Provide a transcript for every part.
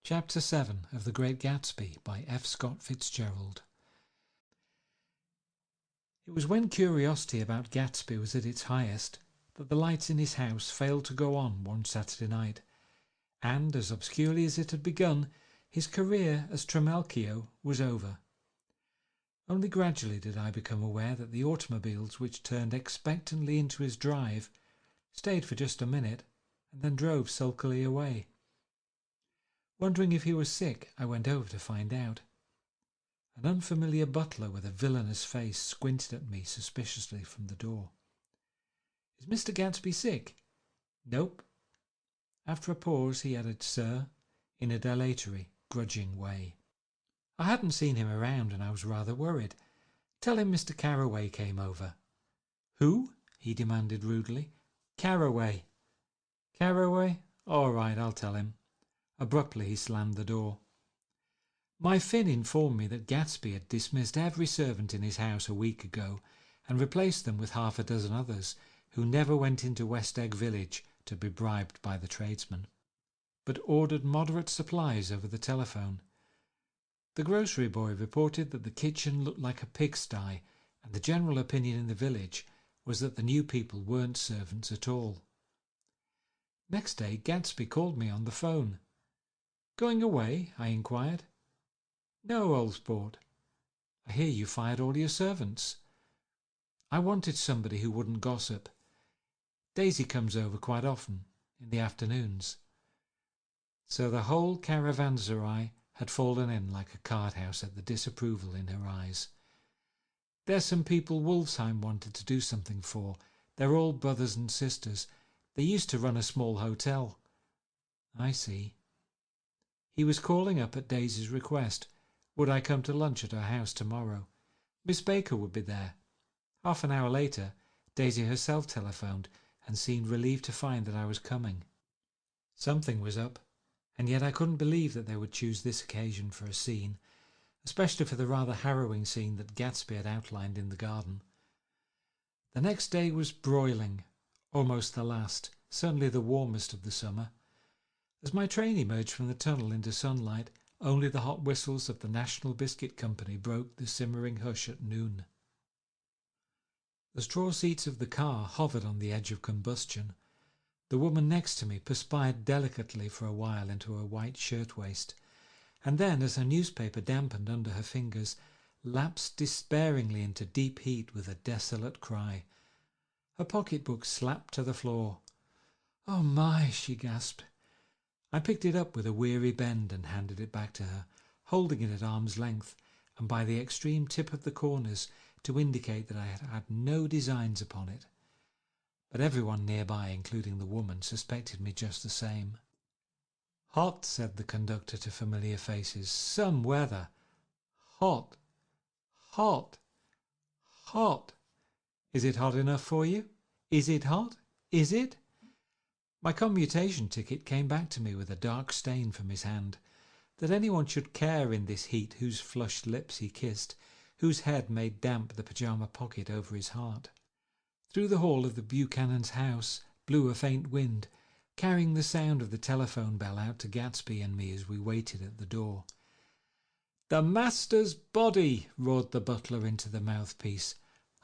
Chapter 7 of The Great Gatsby by F. Scott Fitzgerald. It was when curiosity about Gatsby was at its highest that the lights in his house failed to go on one Saturday night, and, as obscurely as it had begun, his career as Trimalchio was over. Only gradually did I become aware that the automobiles which turned expectantly into his drive stayed for just a minute and then drove sulkily away. Wondering if he was sick, I went over to find out. An unfamiliar butler with a villainous face squinted at me suspiciously from the door. "Is Mr. Gatsby sick?" "Nope." After a pause he added, "Sir," in a dilatory, grudging way. I hadn't seen him around and I was rather worried. "Tell him Mr. Carroway came over." "Who?" he demanded rudely. "Carroway." "Carroway? All right, I'll tell him." Abruptly he slammed the door. My Finn informed me that Gatsby had dismissed every servant in his house a week ago and replaced them with half a dozen others who never went into West Egg Village to be bribed by the tradesmen, but ordered moderate supplies over the telephone. The grocery boy reported that the kitchen looked like a pigsty, and the general opinion in the village was that the new people weren't servants at all. Next day Gatsby called me on the phone. "Going away?" I inquired. "No, old sport." "I hear you fired all your servants." "I wanted somebody who wouldn't gossip. Daisy comes over quite often, in the afternoons." So the whole caravanserai had fallen in like a card house at the disapproval in her eyes. "There's some people Wolfsheim wanted to do something for. They're all brothers and sisters. They used to run a small hotel." "I see." He was calling up at Daisy's request. Would I come to lunch at her house tomorrow? Miss Baker would be there. Half an hour later, Daisy herself telephoned and seemed relieved to find that I was coming. Something was up, and yet I couldn't believe that they would choose this occasion for a scene, especially for the rather harrowing scene that Gatsby had outlined in the garden. The next day was broiling, almost the last, certainly the warmest of the summer. As my train emerged from the tunnel into sunlight, only the hot whistles of the National Biscuit Company broke the simmering hush at noon. The straw seats of the car hovered on the edge of combustion. The woman next to me perspired delicately for a while into her white shirtwaist, and then, as her newspaper dampened under her fingers, lapsed despairingly into deep heat with a desolate cry. Her pocketbook slapped to the floor. "Oh my!" she gasped. I picked it up with a weary bend and handed it back to her, holding it at arm's length and by the extreme tip of the corners to indicate that I had had no designs upon it. But everyone nearby, including the woman, suspected me just the same. "Hot," said the conductor to familiar faces. "Some weather. Hot. Hot. Hot. Is it hot enough for you? Is it hot? Is it?" My commutation ticket came back to me with a dark stain from his hand. That anyone should care in this heat whose flushed lips he kissed, whose head made damp the pyjama pocket over his heart. Through the hall of the Buchanan's house blew a faint wind, carrying the sound of the telephone bell out to Gatsby and me as we waited at the door. "The master's body!" roared the butler into the mouthpiece.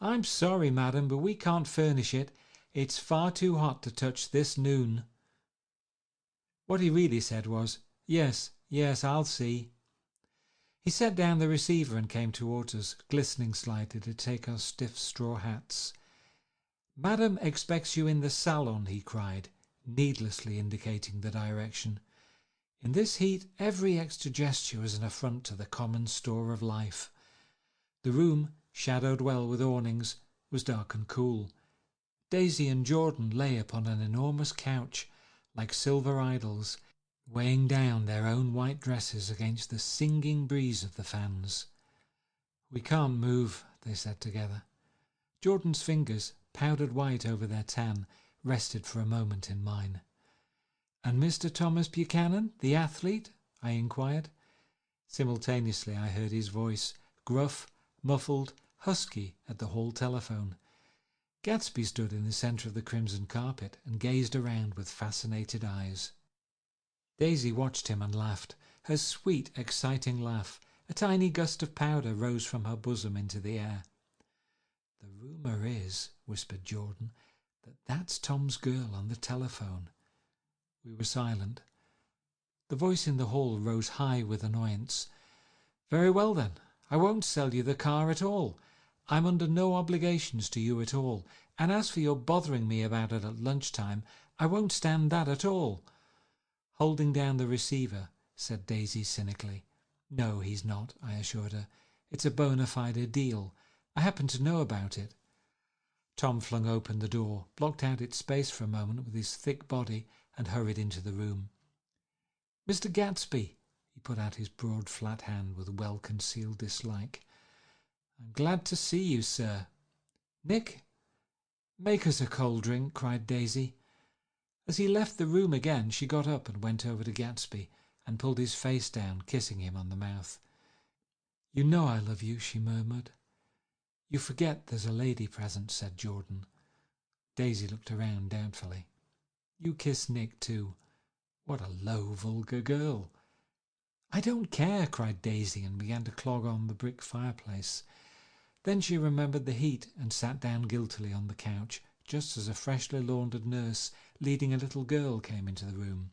"I'm sorry, madam, but we can't furnish it. It's far too hot to touch this noon." What he really said was, "Yes, yes, I'll see." He set down the receiver and came towards us, glistening slightly to take our stiff straw hats. "Madam expects you in the salon," he cried, needlessly indicating the direction. In this heat every extra gesture was an affront to the common store of life. The room, shadowed well with awnings, was dark and cool. Daisy and Jordan lay upon an enormous couch, like silver idols, weighing down their own white dresses against the singing breeze of the fans. "We can't move," they said together. Jordan's fingers, powdered white over their tan, rested for a moment in mine. "And Mr. Thomas Buchanan, the athlete?" I inquired. Simultaneously I heard his voice, gruff, muffled, husky, at the hall telephone. Gatsby stood in the centre of the crimson carpet and gazed around with fascinated eyes. Daisy watched him and laughed, her sweet, exciting laugh. A tiny gust of powder rose from her bosom into the air. "The rumour is," whispered Jordan, "that that's Tom's girl on the telephone." We were silent. The voice in the hall rose high with annoyance. "Very well then, I won't sell you the car at all. I'm under no obligations to you at all, and as for your bothering me about it at lunchtime, I won't stand that at all." Holding down the receiver, said Daisy cynically. "No, he's not," I assured her. "It's a bona fide deal. I happen to know about it." Tom flung open the door, blocked out its space for a moment with his thick body, and hurried into the room. "Mr. Gatsby," he put out his broad flat hand with well-concealed dislike. "I'm glad to see you, sir." "Nick, make us a cold drink," cried Daisy. As he left the room again, she got up and went over to Gatsby and pulled his face down, kissing him on the mouth. "You know I love you," she murmured. "You forget there's a lady present," said Jordan. Daisy looked around doubtfully. "You kiss Nick too. What a low, vulgar girl." "I don't care," cried Daisy, and began to clog on the brick fireplace. Then she remembered the heat and sat down guiltily on the couch, just as a freshly laundered nurse leading a little girl came into the room.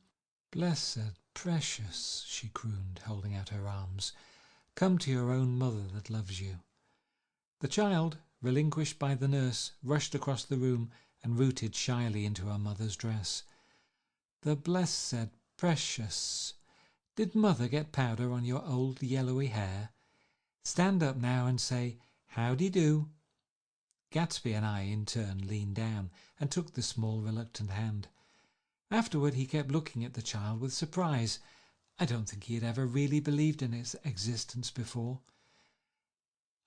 "Blessed, precious," she crooned, holding out her arms. "Come to your own mother that loves you." The child, relinquished by the nurse, rushed across the room and rooted shyly into her mother's dress. "The blessed, precious. Did mother get powder on your old yellowy hair? Stand up now and say, 'Howdy-do.'" Gatsby and I, in turn, leaned down and took the small, reluctant hand. Afterward he kept looking at the child with surprise. I don't think he had ever really believed in its existence before.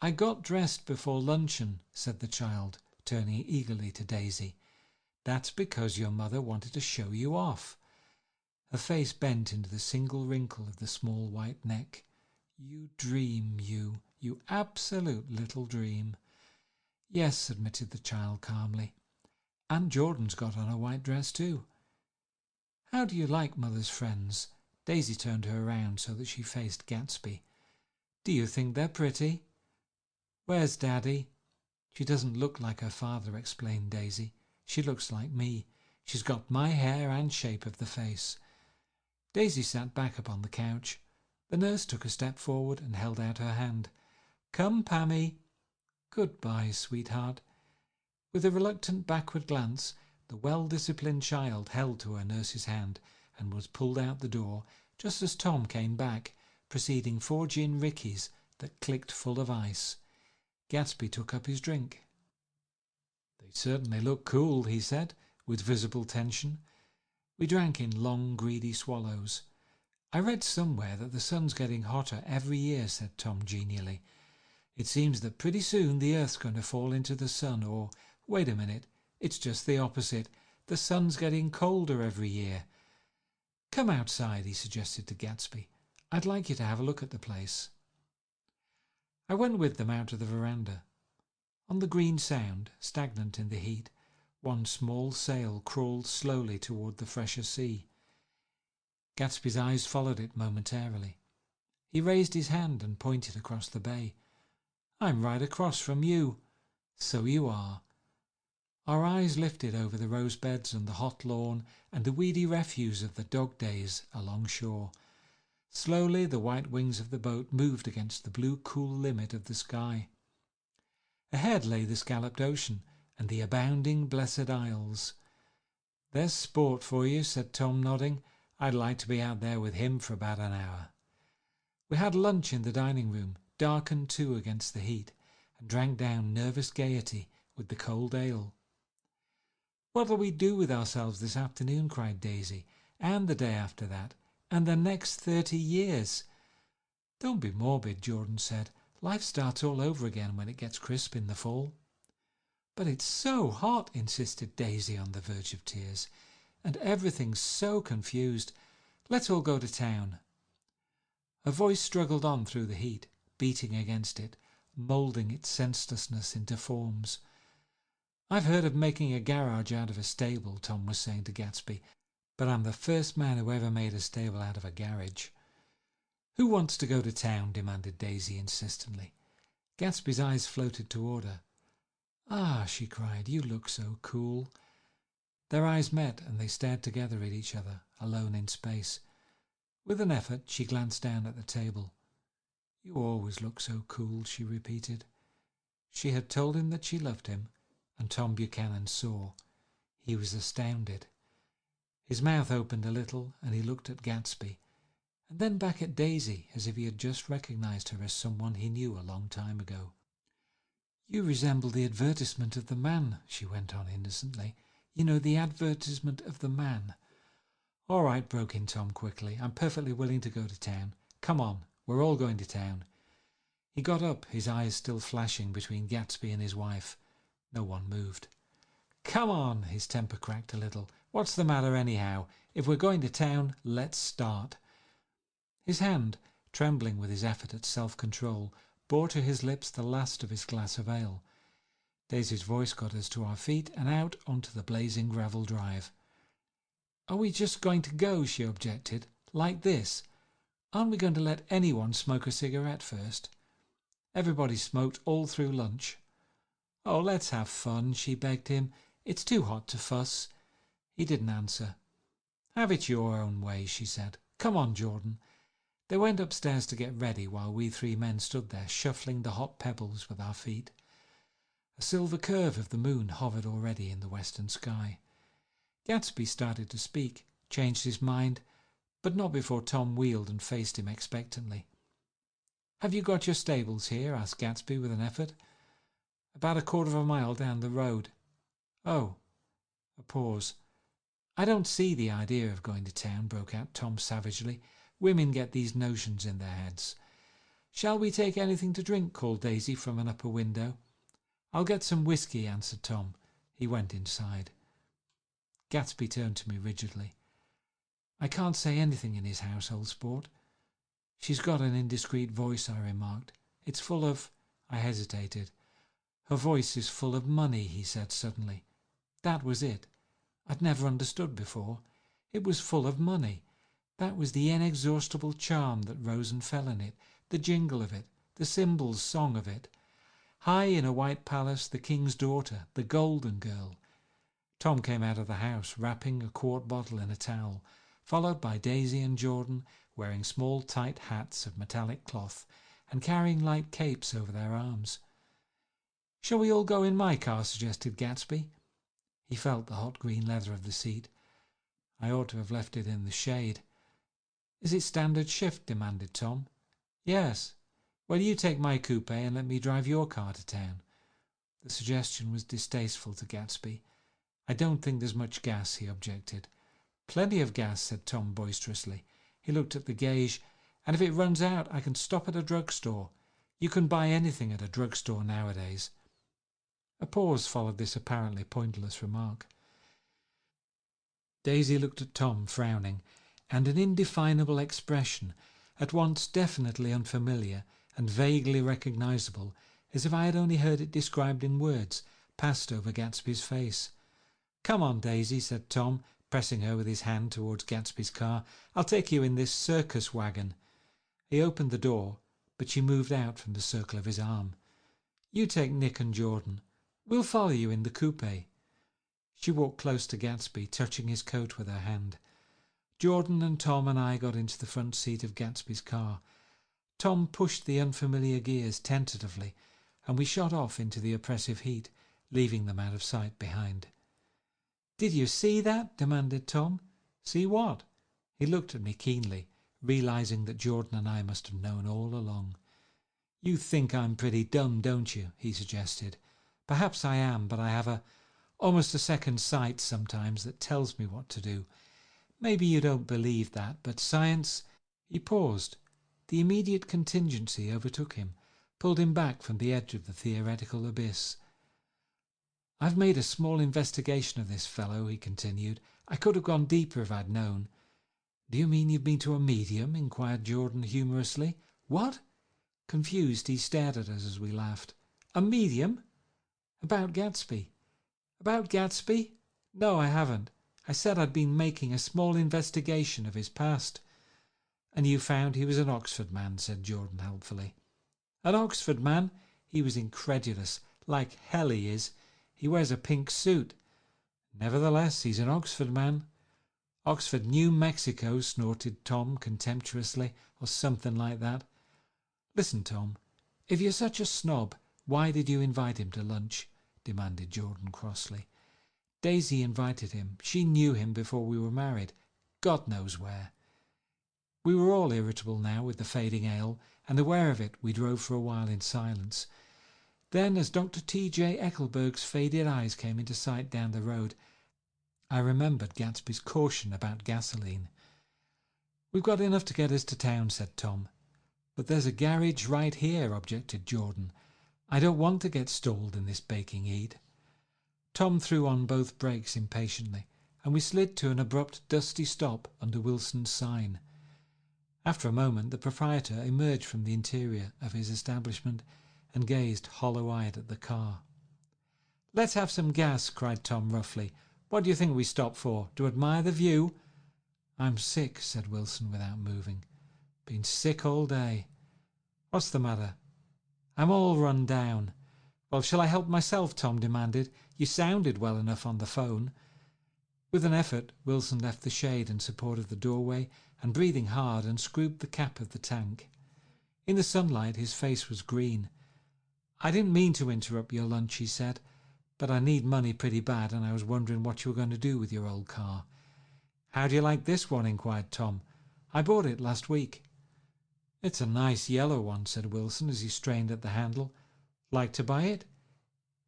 "I got dressed before luncheon," said the child, turning eagerly to Daisy. "That's because your mother wanted to show you off." Her face bent into the single wrinkle of the small white neck. "You dream, you absolute little dream." "Yes," admitted the child calmly. "Aunt Jordan's got on a white dress too." "How do you like mother's friends?" Daisy turned her around so that she faced Gatsby. "Do you think they're pretty?" "Where's Daddy?" "She doesn't look like her father," explained Daisy. "She looks like me. She's got my hair and shape of the face." Daisy sat back upon the couch. The nurse took a step forward and held out her hand. "Come, Pammy." "Goodbye, sweetheart." With a reluctant backward glance, the well-disciplined child held to her nurse's hand and was pulled out the door just as Tom came back, preceding 4 gin rickeys that clicked full of ice. Gatsby took up his drink. "They certainly look cool," he said, with visible tension. We drank in long, greedy swallows. "I read somewhere that the sun's getting hotter every year," said Tom genially. "It seems that pretty soon the earth's going to fall into the sun, or, wait a minute, it's just the opposite. The sun's getting colder every year." "Come outside," he suggested to Gatsby. "I'd like you to have a look at the place." I went with them out to the veranda. On the green sound, stagnant in the heat, one small sail crawled slowly toward the fresher sea. Gatsby's eyes followed it momentarily. He raised his hand and pointed across the bay. "I'm right across from you." "So you are." Our eyes lifted over the rose beds and the hot lawn and the weedy refuse of the dog days along shore. Slowly the white wings of the boat moved against the blue cool limit of the sky. Ahead lay the scalloped ocean and the abounding Blessed Isles. "There's sport for you," said Tom, nodding. "I'd like to be out there with him for about an hour." We had lunch in the dining room, darkened too against the heat, and drank down nervous gaiety with the cold ale. "What'll we do with ourselves this afternoon?" cried Daisy. "And the day after that? And the next 30 years?" "Don't be morbid," Jordan said. "Life starts all over again when it gets crisp in the fall." "But it's so hot," insisted Daisy on the verge of tears. "And everything's so confused. Let's all go to town." Her voice struggled on through the heat, beating against it, moulding its senselessness into forms. "I've heard of making a garage out of a stable," Tom was saying to Gatsby, "but I'm the first man who ever made a stable out of a garage." "Who wants to go to town?" demanded Daisy insistently. Gatsby's eyes floated toward her. "Ah," she cried, "you look so cool." Their eyes met, and they stared together at each other, alone in space. With an effort, she glanced down at the table. "You always look so cool," she repeated. She had told him that she loved him, and Tom Buchanan saw. He was astounded. His mouth opened a little, and he looked at Gatsby, and then back at Daisy, as if he had just recognized her as someone he knew a long time ago. "You resemble the advertisement of the Man," she went on innocently. "You know, the advertisement of the Man." "All right," broke in Tom quickly. "I'm perfectly willing to go to town. Come on, we're all going to town." He got up, his eyes still flashing between Gatsby and his wife. No one moved. "Come on," his temper cracked a little. "What's the matter anyhow? If we're going to town, let's start." His hand, trembling with his effort at self-control, bore to his lips the last of his glass of ale. Daisy's voice got us to our feet and out onto the blazing gravel drive. "Are we just going to go?" she objected. "Like this? Aren't we going to let anyone smoke a cigarette first?" Everybody smoked all through lunch. "Oh, let's have fun," she begged him. "It's too hot to fuss." He didn't answer. "Have it your own way," she said. "Come on, Jordan." They went upstairs to get ready while we three men stood there shuffling the hot pebbles with our feet. A silver curve of the moon hovered already in the western sky. Gatsby started to speak, changed his mind, but not before Tom wheeled and faced him expectantly. "Have you got your stables here?" asked Gatsby with an effort. "About a quarter of a mile down the road." "Oh." A pause. "I don't see the idea of going to town," broke out Tom savagely. "Women get these notions in their heads." "Shall we take anything to drink?" called Daisy from an upper window. "I'll get some whiskey," answered Tom. He went inside. Gatsby turned to me rigidly. "I can't say anything in his house, old sport." "She's got an indiscreet voice," I remarked. "It's full of—" I hesitated. "Her voice is full of money," he said suddenly. That was it. I'd never understood before. It was full of money. That was the inexhaustible charm that rose and fell in it, the jingle of it, the cymbals' song of it. High in a white palace, the king's daughter, the golden girl. Tom came out of the house, wrapping a quart bottle in a towel, followed by Daisy and Jordan, wearing small tight hats of metallic cloth and carrying light capes over their arms. "Shall we all go in my car?" suggested Gatsby. He felt the hot green leather of the seat. I ought to have left it in the shade. "Is it standard shift?" demanded Tom. "Yes." "Well, you take my coupe and let me drive your car to town." The suggestion was distasteful to Gatsby. "I don't think there's much gas," he objected. "Plenty of gas," said Tom boisterously. He looked at the gauge. "And if it runs out, I can stop at a drugstore. You can buy anything at a drugstore nowadays." A pause followed this apparently pointless remark. Daisy looked at Tom, frowning, and an indefinable expression, at once definitely unfamiliar and vaguely recognizable, as if I had only heard it described in words, passed over Gatsby's face. "Come on, Daisy," said Tom, pressing her with his hand towards Gatsby's car. "I'll take you in this circus wagon." He opened the door, but she moved out from the circle of his arm. "You take Nick and Jordan. We'll follow you in the coupe." She walked close to Gatsby, touching his coat with her hand. Jordan and Tom and I got into the front seat of Gatsby's car. Tom pushed the unfamiliar gears tentatively, and we shot off into the oppressive heat, leaving them out of sight behind. "Did you see that?" demanded Tom. "See what?" He looked at me keenly, realizing that Jordan and I must have known all along. "You think I'm pretty dumb, don't you?" he suggested. "Perhaps I am, but I have almost a second sight sometimes that tells me what to do. Maybe you don't believe that, but science—" He paused. The immediate contingency overtook him, pulled him back from the edge of the theoretical abyss. "I've made a small investigation of this fellow," he continued. "I could have gone deeper if I'd known." "Do you mean you've been to a medium?" inquired Jordan humorously. "What?" Confused, he stared at us as we laughed. "A medium? About Gatsby?" "About Gatsby? No, I haven't. I said I'd been making a small investigation of his past." "And you found he was an Oxford man," said Jordan helpfully. "An Oxford man?" He was incredulous. "Like hell he is. He wears a pink suit." "Nevertheless, he's an Oxford man." "Oxford, New Mexico," snorted Tom contemptuously, or something like that. "Listen, Tom, if you're such a snob, why did you invite him to lunch?" demanded Jordan crossly. "Daisy invited him. She knew him before we were married. God knows where." We were all irritable now with the fading ale, and aware of it, we drove for a while in silence. Then, as Dr. T.J. Eckelberg's faded eyes came into sight down the road, I remembered Gatsby's caution about gasoline. "We've got enough to get us to town," said Tom. "But there's a garage right here," objected Jordan. "I don't want to get stalled in this baking heat." Tom threw on both brakes impatiently, and we slid to an abrupt, dusty stop under Wilson's sign. After a moment, the proprietor emerged from the interior of his establishment and gazed hollow-eyed at the car. "Let's have some gas," cried Tom roughly. "What do you think we stopped for? To admire the view?" "I'm sick," said Wilson without moving. "Been sick all day." "What's the matter?" "I'm all run down." "Well, shall I help myself?" Tom demanded. "You sounded well enough on the phone." With an effort, Wilson left the shade and supported the doorway, and breathing hard, unscrewed the cap of the tank. In the sunlight his face was green. "I didn't mean to interrupt your lunch," he said, "but I need money pretty bad, and I was wondering what you were going to do with your old car." "How do you like this one?" inquired Tom. "I bought it last week." "It's a nice yellow one," said Wilson as he strained at the handle. "Like to buy it?"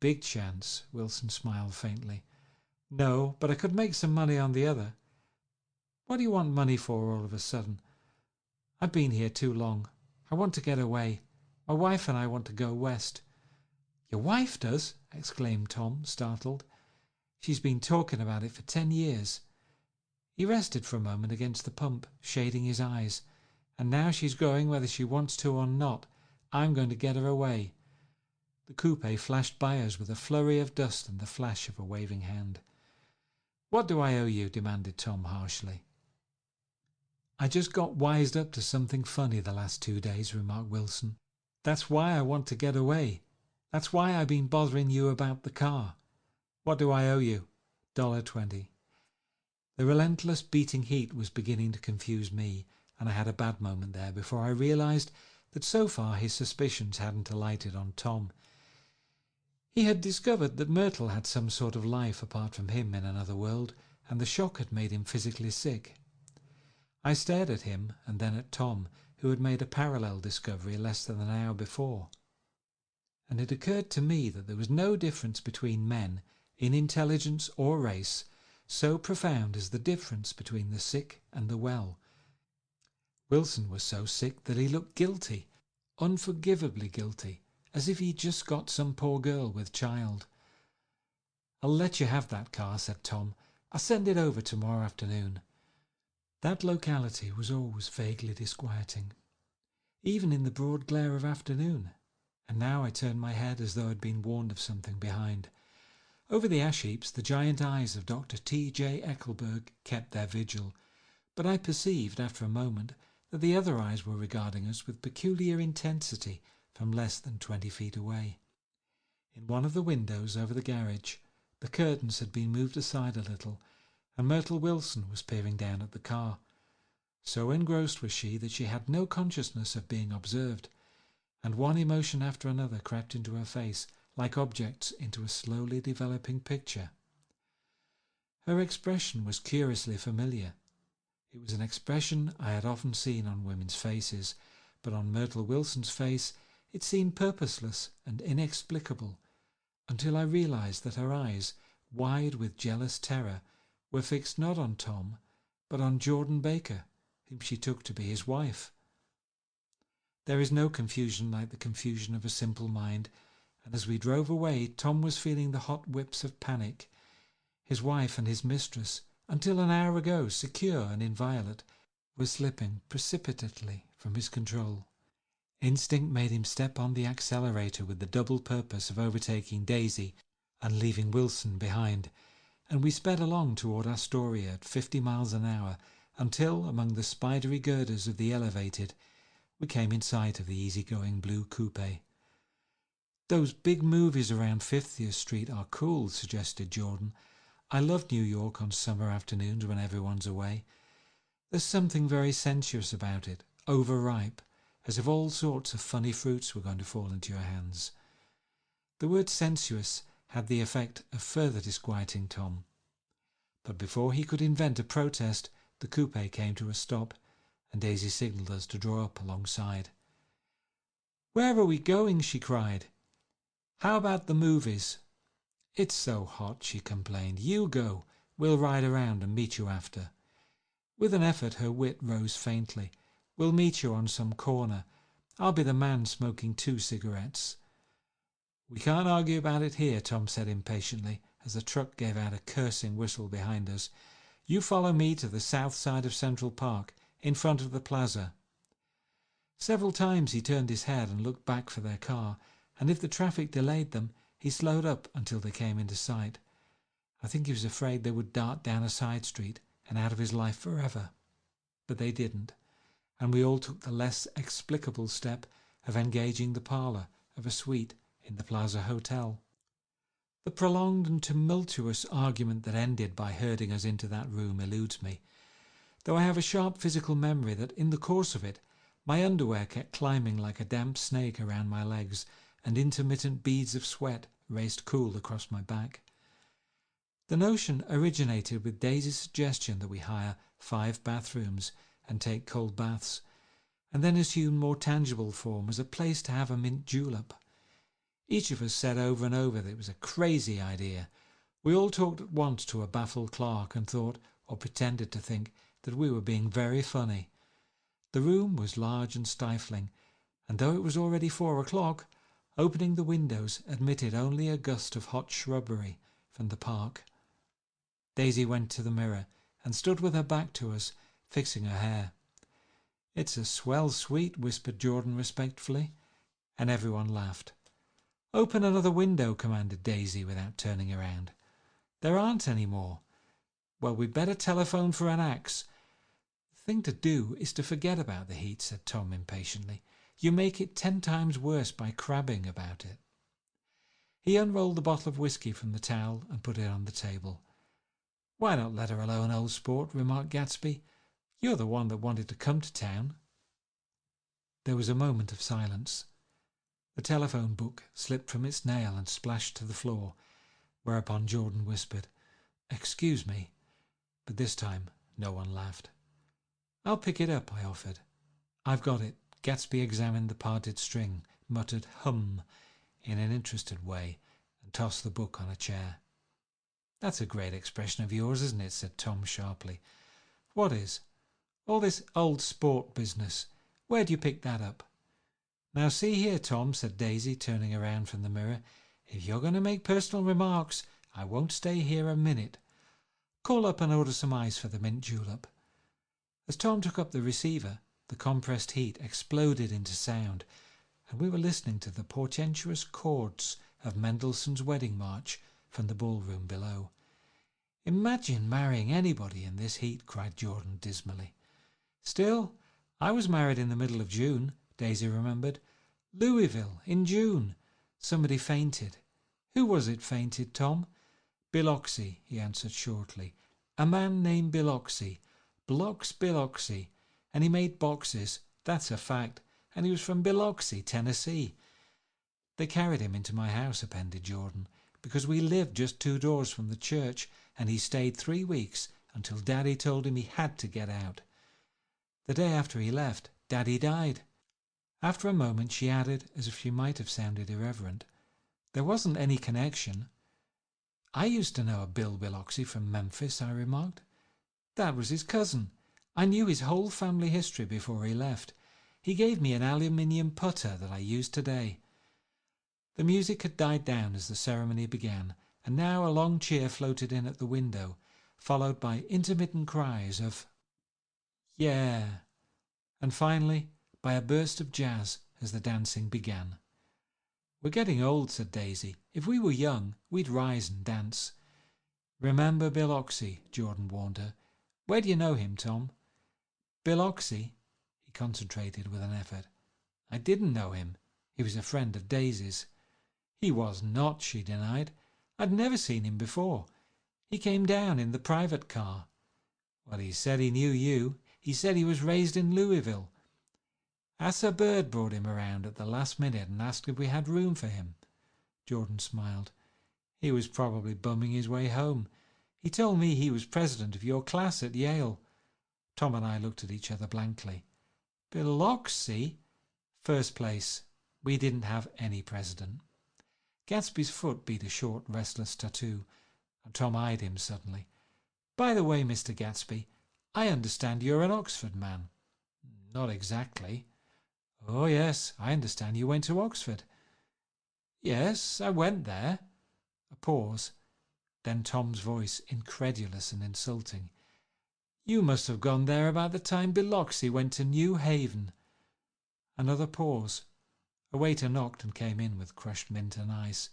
"Big chance," Wilson smiled faintly. "No, but I could make some money on the other." "What do you want money for all of a sudden?" "I've been here too long. I want to get away. My wife and I want to go west." "Your wife does?" exclaimed Tom, startled. "She's been talking about it for 10 years. He rested for a moment against the pump, shading his eyes. "And now she's going whether she wants to or not. I'm going to get her away." The coupe flashed by us with a flurry of dust and the flash of a waving hand. "What do I owe you?" demanded Tom harshly. "I just got wised up to something funny the last 2 days," remarked Wilson. "That's why I want to get away. That's why I've been bothering you about the car." "What do I owe you?" $1.20. The relentless beating heat was beginning to confuse me, and I had a bad moment there before I realized that so far his suspicions hadn't alighted on Tom. He had discovered that Myrtle had some sort of life apart from him in another world, and the shock had made him physically sick. I stared at him and then at Tom, who had made a parallel discovery less than an hour before. And it occurred to me that there was no difference between men, in intelligence or race, so profound as the difference between the sick and the well. Wilson was so sick that he looked guilty, unforgivably guilty, as if he'd just got some poor girl with child. "I'll let you have that car," said Tom. "I'll send it over tomorrow afternoon." That locality was always vaguely disquieting, even in the broad glare of afternoon, and now I turned my head as though I'd been warned of something behind. Over the ash heaps the giant eyes of Dr. T.J. Eckelberg kept their vigil, but I perceived after a moment that the other eyes were regarding us with peculiar intensity from less than 20 feet away. In one of the windows over the garage, the curtains had been moved aside a little, and Myrtle Wilson was peering down at the car. So engrossed was she that she had no consciousness of being observed, and one emotion after another crept into her face, like objects into a slowly developing picture. Her expression was curiously familiar. It was an expression I had often seen on women's faces, but on Myrtle Wilson's face it seemed purposeless and inexplicable, until I realized that her eyes, wide with jealous terror, were fixed not on Tom, but on Jordan Baker, whom she took to be his wife. There is no confusion like the confusion of a simple mind, and as we drove away Tom was feeling the hot whips of panic. His wife and his mistress, until an hour ago secure and inviolate, were slipping precipitately from his control. Instinct made him step on the accelerator with the double purpose of overtaking Daisy and leaving Wilson behind, and we sped along toward Astoria at 50 miles an hour until, among the spidery girders of the elevated, we came in sight of the easy-going blue coupe. "Those big movies around 50th Street are cool," suggested Jordan. "I love New York on summer afternoons when everyone's away. There's something very sensuous about it, overripe, as if all sorts of funny fruits were going to fall into your hands." The word sensuous had the effect of further disquieting Tom. But before he could invent a protest, the coupe came to a stop, and Daisy signalled us to draw up alongside. "Where are we going?" she cried. "How about the movies?" "It's so hot," she complained. "You go. We'll ride around and meet you after." With an effort her wit rose faintly. "We'll meet you on some corner. I'll be the man smoking 2 cigarettes." "We can't argue about it here," Tom said impatiently, as the truck gave out a cursing whistle behind us. "You follow me to the south side of Central Park, in front of the plaza." Several times he turned his head and looked back for their car, and if the traffic delayed them, he slowed up until they came into sight. I think he was afraid they would dart down a side street and out of his life forever. But they didn't, and we all took the less explicable step of engaging the parlour of a suite in the Plaza Hotel. The prolonged and tumultuous argument that ended by herding us into that room eludes me, though I have a sharp physical memory that in the course of it my underwear kept climbing like a damp snake around my legs, and intermittent beads of sweat raced cool across my back. The notion originated with Daisy's suggestion that we hire 5 bathrooms and take cold baths, and then assumed more tangible form as a place to have a mint julep. Each of us said over and over that it was a crazy idea. We all talked at once to a baffled clerk and thought, or pretended to think, that we were being very funny. The room was large and stifling, and though it was already 4 o'clock, opening the windows admitted only a gust of hot shrubbery from the park. Daisy went to the mirror and stood with her back to us, fixing her hair. "It's a swell suite," whispered Jordan respectfully, and everyone laughed. "Open another window," commanded Daisy without turning around. "There aren't any more." "Well, we'd better telephone for an axe." "The thing to do is to forget about the heat," said Tom impatiently. "You make it 10 times worse by crabbing about it." He unrolled the bottle of whiskey from the towel and put it on the table. "Why not let her alone, old sport?" remarked Gatsby. "You're the one that wanted to come to town." There was a moment of silence. The telephone book slipped from its nail and splashed to the floor, whereupon Jordan whispered, "Excuse me," but this time no one laughed. "I'll pick it up," I offered. "I've got it." Gatsby examined the parted string, muttered "hum" in an interested way, and tossed the book on a chair. "That's a great expression of yours, isn't it?" said Tom sharply. "What is?" "All this old sport business. Where do you pick that up?" "Now see here, Tom," said Daisy, turning around from the mirror. "If you're going to make personal remarks, I won't stay here a minute. Call up and order some ice for the mint julep." As Tom took up the receiver, the compressed heat exploded into sound, and we were listening to the portentous chords of Mendelssohn's Wedding March from the ballroom below. "Imagine marrying anybody in this heat," cried Jordan dismally. "Still, I was married in the middle of June," Daisy remembered. "Louisville, in June. Somebody fainted." "Who was it fainted, Tom?" "Biloxi," he answered shortly. "A man named Biloxi. Biloxi. And he made boxes, that's a fact, and he was from Biloxi, Tennessee." "They carried him into my house," appended Jordan, "because we lived just 2 doors from the church, and he stayed 3 weeks until Daddy told him he had to get out. The day after he left, Daddy died." After a moment she added, as if she might have sounded irreverent, "There wasn't any connection." "I used to know a Bill Biloxi from Memphis," I remarked. "That was his cousin. I knew his whole family history before he left. He gave me an aluminium putter that I use today." The music had died down as the ceremony began, and now a long cheer floated in at the window, followed by intermittent cries of "Yeah," and finally by a burst of jazz as the dancing began. "We're getting old," said Daisy. "If we were young, we'd rise and dance." "Remember Biloxi," Jordan warned her. "Where do you know him, Tom?" Bill Oxy? He concentrated with an effort. I didn't know him. He was a friend of Daisy's. He was not, she denied. I'd never seen him before. He came down in the private car. Well, he said he knew you. He said he was raised in Louisville. Asa Bird brought him around at the last minute and asked if we had room for him. Jordan smiled. He was probably bumming his way home. He told me he was president of your class at Yale. Tom and I looked at each other blankly. Bill Oxy? First place. We didn't have any president. Gatsby's foot beat a short, restless tattoo, and Tom eyed him suddenly. By the way, Mr. Gatsby, I understand you're an Oxford man. Not exactly. Oh, yes, I understand you went to Oxford. Yes, I went there. A pause. Then Tom's voice, incredulous and insulting. You must have gone there about the time Biloxi went to New Haven. Another pause. A waiter knocked and came in with crushed mint and ice,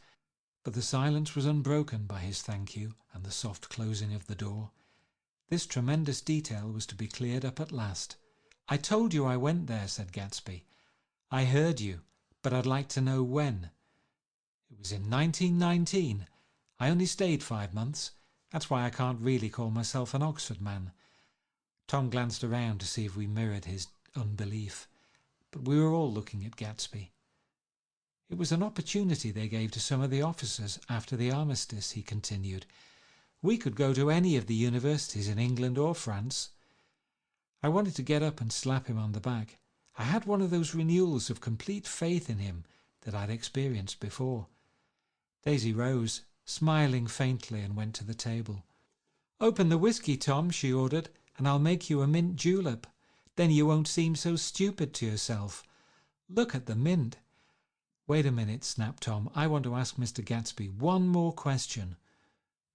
but the silence was unbroken by his thank you and the soft closing of the door. This tremendous detail was to be cleared up at last. I told you I went there, said Gatsby. I heard you, but I'd like to know when. It was in 1919. I only stayed 5 months. That's why I can't really call myself an Oxford man. Tom glanced around to see if we mirrored his unbelief, but we were all looking at Gatsby. It was an opportunity they gave to some of the officers after the armistice, he continued. We could go to any of the universities in England or France. I wanted to get up and slap him on the back. I had one of those renewals of complete faith in him that I'd experienced before. Daisy rose, smiling faintly, and went to the table. Open the whiskey, Tom, she ordered, and I'll make you a mint julep. Then you won't seem so stupid to yourself. Look at the mint. Wait a minute, snapped Tom. I want to ask Mr. Gatsby one more question.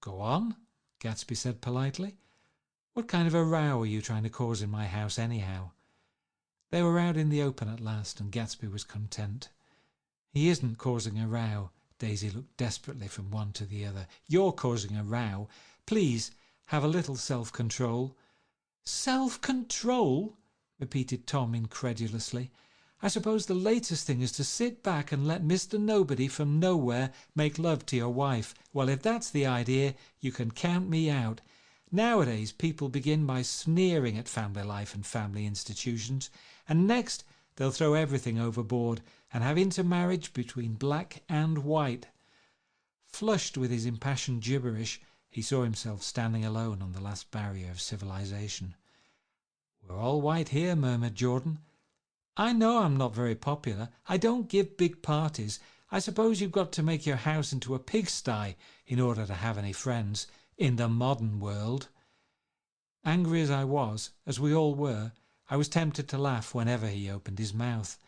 Go on, Gatsby said politely. What kind of a row are you trying to cause in my house anyhow? They were out in the open at last, and Gatsby was content. He isn't causing a row. Daisy looked desperately from one to the other. You're causing a row. Please, have a little self-control. Self-control? Repeated Tom incredulously. I suppose the latest thing is to sit back and let Mr. Nobody from nowhere make love to your wife. Well, if that's the idea, you can count me out. Nowadays, people begin by sneering at family life and family institutions, and next they'll throw everything overboard and have intermarriage between black and white. Flushed with his impassioned gibberish, he saw himself standing alone on the last barrier of civilization. We're all white here, murmured Jordan. I know I'm not very popular. I don't give big parties. I suppose you've got to make your house into a pigsty in order to have any friends in the modern world. Angry as I was, as we all were, I was tempted to laugh whenever he opened his mouth.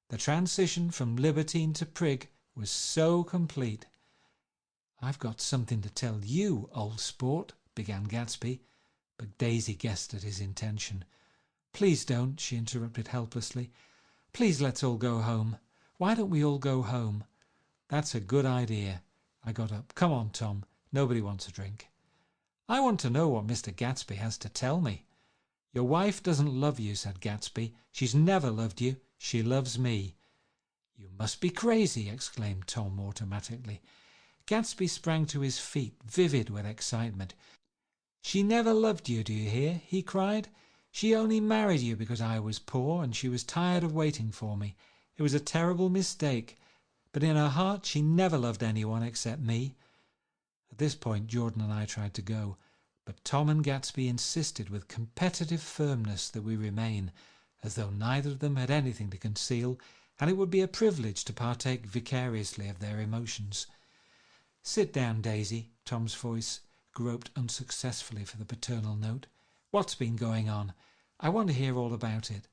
The transition from libertine to prig was so complete. I've got something to tell you, old sport, began Gatsby, but Daisy guessed at his intention. Please don't, she interrupted helplessly. Please let's all go home. Why don't we all go home? That's a good idea. I got up. Come on, Tom. Nobody wants a drink. I want to know what Mr. Gatsby has to tell me. Your wife doesn't love you, said Gatsby. She's never loved you. She loves me. You must be crazy, exclaimed Tom automatically. Gatsby sprang to his feet, vivid with excitement. She never loved you, do you hear? He cried. She only married you because I was poor and she was tired of waiting for me. It was a terrible mistake, but in her heart she never loved anyone except me. At this point Jordan and I tried to go, but Tom and Gatsby insisted with competitive firmness that we remain, as though neither of them had anything to conceal, and it would be a privilege to partake vicariously of their emotions. Sit down, Daisy, Tom's voice groped unsuccessfully for the paternal note. What's been going on? I want to hear all about it.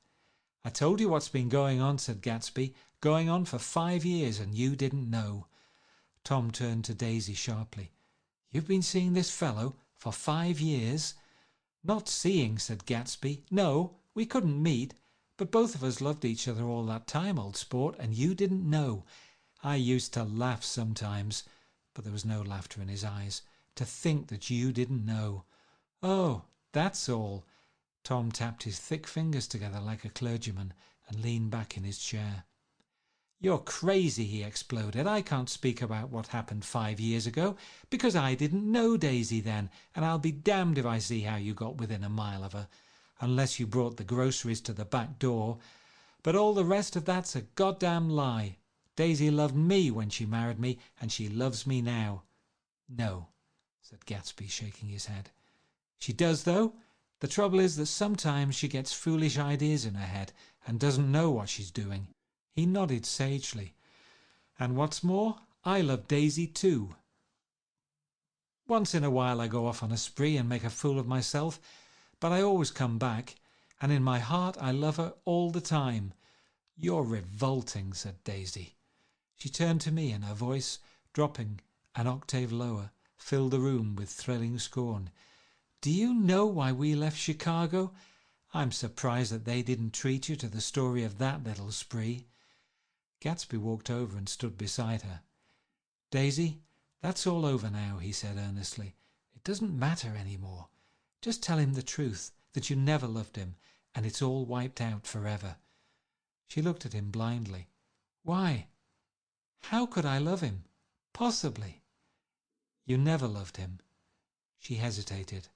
I told you what's been going on, said Gatsby. Going on for 5 years, and you didn't know. Tom turned to Daisy sharply. You've been seeing this fellow for 5 years? Not seeing, said Gatsby. No, we couldn't meet, but both of us loved each other all that time, old sport, and you didn't know. I used to laugh sometimes, but there was no laughter in his eyes. To think that you didn't know. Oh, that's all. Tom tapped his thick fingers together like a clergyman and leaned back in his chair. "You're crazy," he exploded. "I can't speak about what happened 5 years ago because I didn't know Daisy then, and I'll be damned if I see how you got within a mile of her, unless you brought the groceries to the back door. But all the rest of that's a goddamn lie. Daisy loved me when she married me, and she loves me now." "No," said Gatsby, shaking his head. "She does, though. The trouble is that sometimes she gets foolish ideas in her head and doesn't know what she's doing." He nodded sagely. "And what's more, I love Daisy too. Once in a while I go off on a spree and make a fool of myself, but I always come back, and in my heart I love her all the time." "You're revolting," said Daisy. She turned to me, and her voice, dropping an octave lower, filled the room with thrilling scorn. "Do you know why we left Chicago? I'm surprised that they didn't treat you to the story of that little spree." Gatsby walked over and stood beside her. "Daisy, that's all over now," he said earnestly. "It doesn't matter any more. Just tell him the truth, that you never loved him, and it's all wiped out forever." She looked at him blindly. "Why? How could I love him? Possibly." "You never loved him." She hesitated.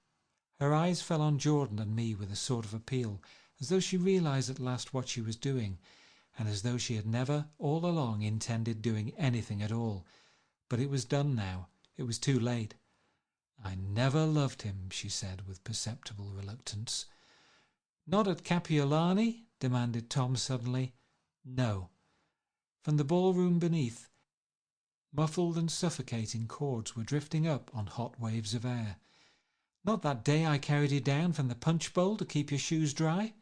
Her eyes fell on Jordan and me with a sort of appeal, as though she realized at last what she was doing, and as though she had never all along intended doing anything at all. But it was done now. It was too late. "I never loved him," she said with perceptible reluctance. "Not at Kapiolani?" demanded Tom suddenly. "No." From the ballroom beneath, muffled and suffocating chords were drifting up on hot waves of air. "Not that day I carried you down from the punch bowl to keep your shoes dry?"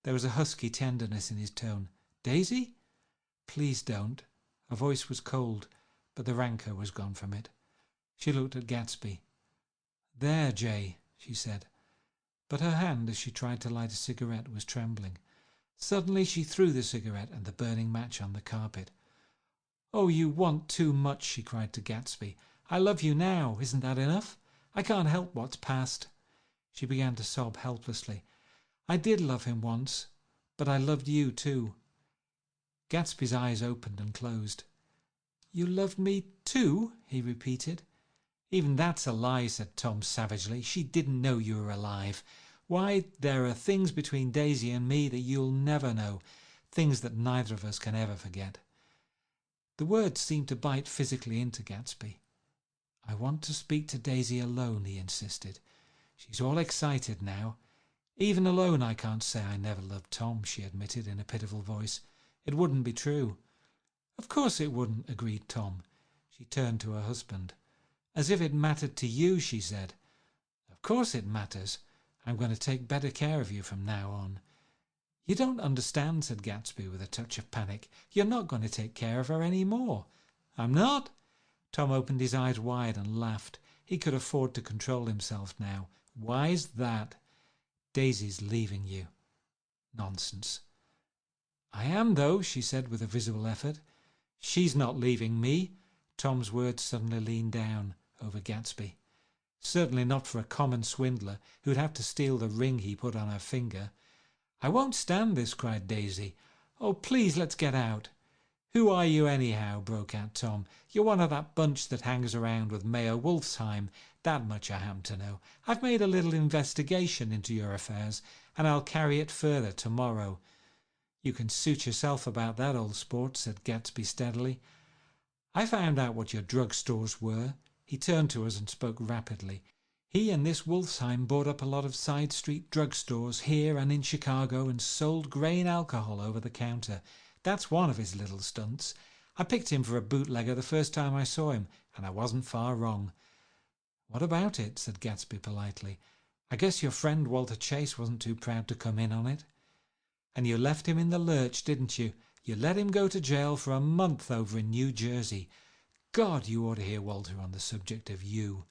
There was a husky tenderness in his tone. "Daisy? Please don't." Her voice was cold, but the rancour was gone from it. She looked at Gatsby. "There, Jay," she said. But her hand, as she tried to light a cigarette, was trembling. Suddenly she threw the cigarette and the burning match on the carpet. "Oh, you want too much," she cried to Gatsby. "I love you now. Isn't that enough? I can't help what's past." She began to sob helplessly. "I did love him once, but I loved you too." Gatsby's eyes opened and closed. "You loved me too?" he repeated. "Even that's a lie," said Tom savagely. "She didn't know you were alive. Why, there are things between Daisy and me that you'll never know, things that neither of us can ever forget." The words seemed to bite physically into Gatsby. "I want to speak to Daisy alone," he insisted. "She's all excited now. Even alone I can't say I never loved Tom," she admitted in a pitiful voice. "It wouldn't be true." "Of course it wouldn't," agreed Tom. She turned to her husband. "As if it mattered to you," she said. "Of course it matters. I'm going to take better care of you from now on." "You don't understand," said Gatsby with a touch of panic. "You're not going to take care of her any more." "I'm not?" Tom opened his eyes wide and laughed. He could afford to control himself now. "Why's that?" "Daisy's leaving you." "Nonsense." "I am, though," she said with a visible effort. "She's not leaving me." Tom's words suddenly leaned down over Gatsby. "Certainly not for a common swindler who'd have to steal the ring he put on her finger." "I won't stand this," cried Daisy. "Oh, please, let's get out." "Who are you anyhow?" broke out Tom. "You're one of that bunch that hangs around with Mayor Wolfsheim. That much I happen to know. I've made a little investigation into your affairs, and I'll carry it further tomorrow." "You can suit yourself about that, old sport," said Gatsby steadily. "I found out what your drug stores were." He turned to us and spoke rapidly. "He and this Wolfsheim bought up a lot of side street drug stores here and in Chicago and sold grain alcohol over the counter. That's one of his little stunts. I picked him for a bootlegger the first time I saw him, and I wasn't far wrong." "What about it?" said Gatsby politely. "I guess your friend Walter Chase wasn't too proud to come in on it." "And you left him in the lurch, didn't you? You let him go to jail for a month over in New Jersey. God, you ought to hear Walter on the subject of you.